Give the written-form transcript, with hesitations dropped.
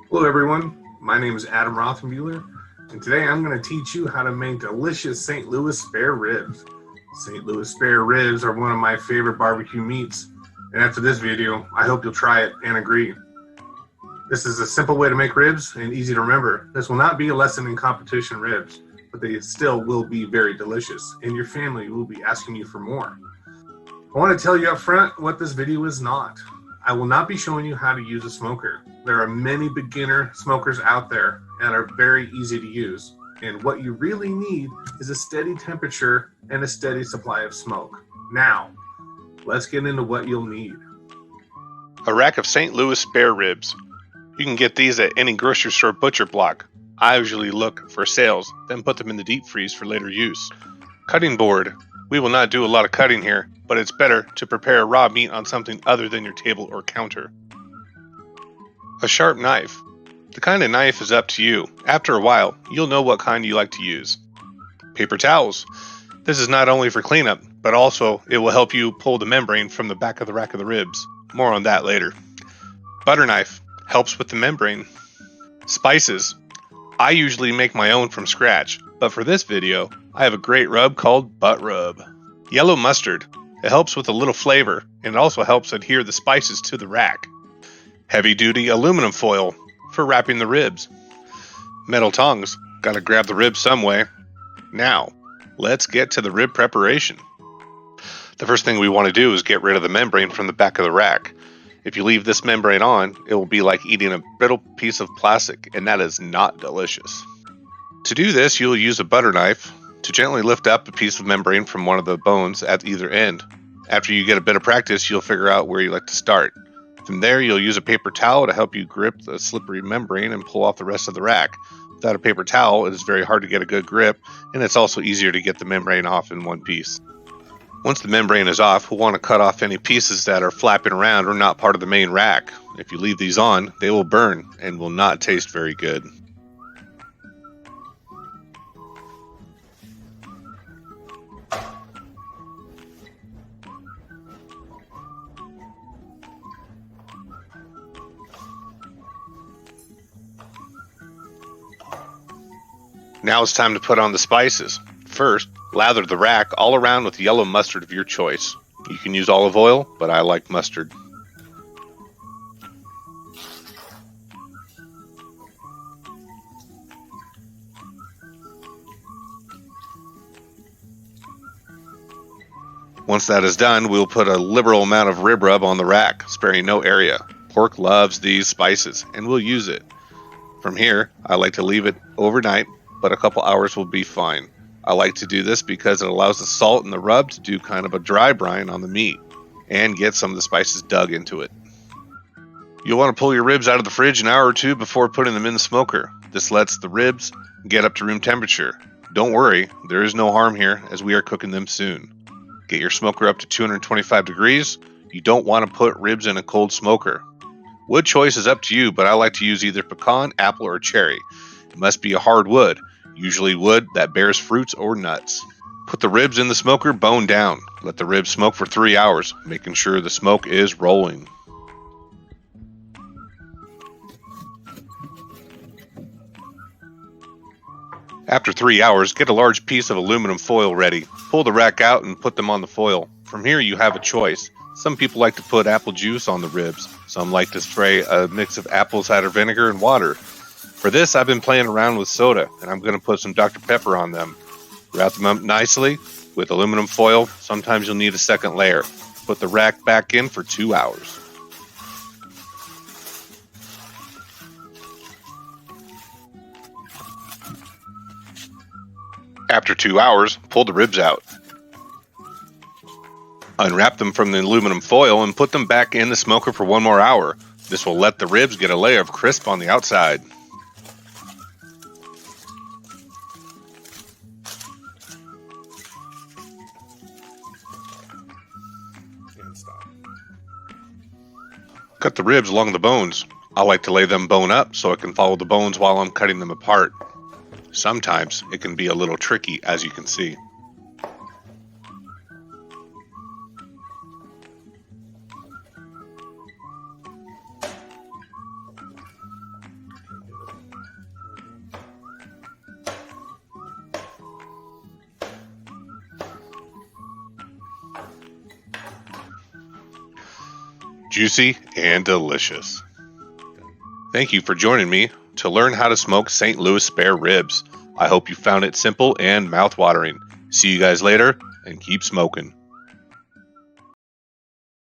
Hello everyone, my name is Adam Rothenbuehler, and today I'm going to teach you how to make delicious St. Louis spare ribs. St. Louis spare ribs are one of my favorite barbecue meats, and after this video, I hope you'll try it and agree. This is a simple way to make ribs and easy to remember. This will not be a lesson in competition ribs, but they still will be very delicious, and your family will be asking you for more. I want to tell you up front what this video is not. I will not be showing you how to use a smoker. There are many beginner smokers out there and are very easy to use. And what you really need is a steady temperature and a steady supply of smoke. Now, let's get into what you'll need. A rack of St. Louis spare ribs. You can get these at any grocery store butcher block. I usually look for sales, then put them in the deep freeze for later use. Cutting board. We will not do a lot of cutting here, but it's better to prepare raw meat on something other than your table or counter. A sharp knife. The kind of knife is up to you. After a while, you'll know what kind you like to use. Paper towels. This is not only for cleanup, but also it will help you pull the membrane from the back of the rack of the ribs. More on that later. Butter knife. Helps with the membrane. Spices. I usually make my own from scratch, but for this video, I have a great rub called Butt Rub. Yellow mustard. It helps with a little flavor, and it also helps adhere the spices to the rack. Heavy duty aluminum foil for wrapping the ribs. Metal tongs. Gotta grab the ribs some way. Now, let's get to the rib preparation. The first thing we want to do is get rid of the membrane from the back of the rack. If you leave this membrane on, it will be like eating a brittle piece of plastic, and that is not delicious. To do this, you'll use a butter knife to gently lift up a piece of membrane from one of the bones at either end. After you get a bit of practice, you'll figure out where you like to start. From there, you'll use a paper towel to help you grip the slippery membrane and pull off the rest of the rack. Without a paper towel, it is very hard to get a good grip, and it's also easier to get the membrane off in one piece. Once the membrane is off, we'll want to cut off any pieces that are flapping around or not part of the main rack. If you leave these on, they will burn and will not taste very good. Now it's time to put on the spices. First, lather the rack all around with yellow mustard of your choice. You can use olive oil, but I like mustard. Once that is done, we'll put a liberal amount of rib rub on the rack, sparing no area. Pork loves these spices, and we'll use it. From here, I like to leave it overnight, but a couple hours will be fine. I like to do this because it allows the salt and the rub to do kind of a dry brine on the meat and get some of the spices dug into it. You'll want to pull your ribs out of the fridge an hour or two before putting them in the smoker. This lets the ribs get up to room temperature. Don't worry, there is no harm here as we are cooking them soon. Get your smoker up to 225 degrees. You don't want to put ribs in a cold smoker. Wood choice is up to you, but I like to use either pecan, apple, or cherry. It must be a hard wood, usually wood that bears fruits or nuts. Put the ribs in the smoker bone down. Let the ribs smoke for 3 hours, making sure the smoke is rolling. After 3 hours, get a large piece of aluminum foil ready. Pull the rack out and put them on the foil. From here you have a choice. Some people like to put apple juice on the ribs. Some like to spray a mix of apple cider vinegar and water. For this, I've been playing around with soda, and I'm going to put some Dr. Pepper on them. Wrap them up nicely with aluminum foil. Sometimes you'll need a second layer. Put the rack back in for 2 hours. After 2 hours, pull the ribs out. Unwrap them from the aluminum foil and put them back in the smoker for 1 more hour. This will let the ribs get a layer of crisp on the outside. Cut the ribs along the bones. I like to lay them bone up so I can follow the bones while I'm cutting them apart. Sometimes it can be a little tricky, as you can see. juicy, and delicious. Thank you for joining me to learn how to smoke St. Louis spare ribs. I hope you found it simple and mouth-watering. See you guys later, and keep smoking.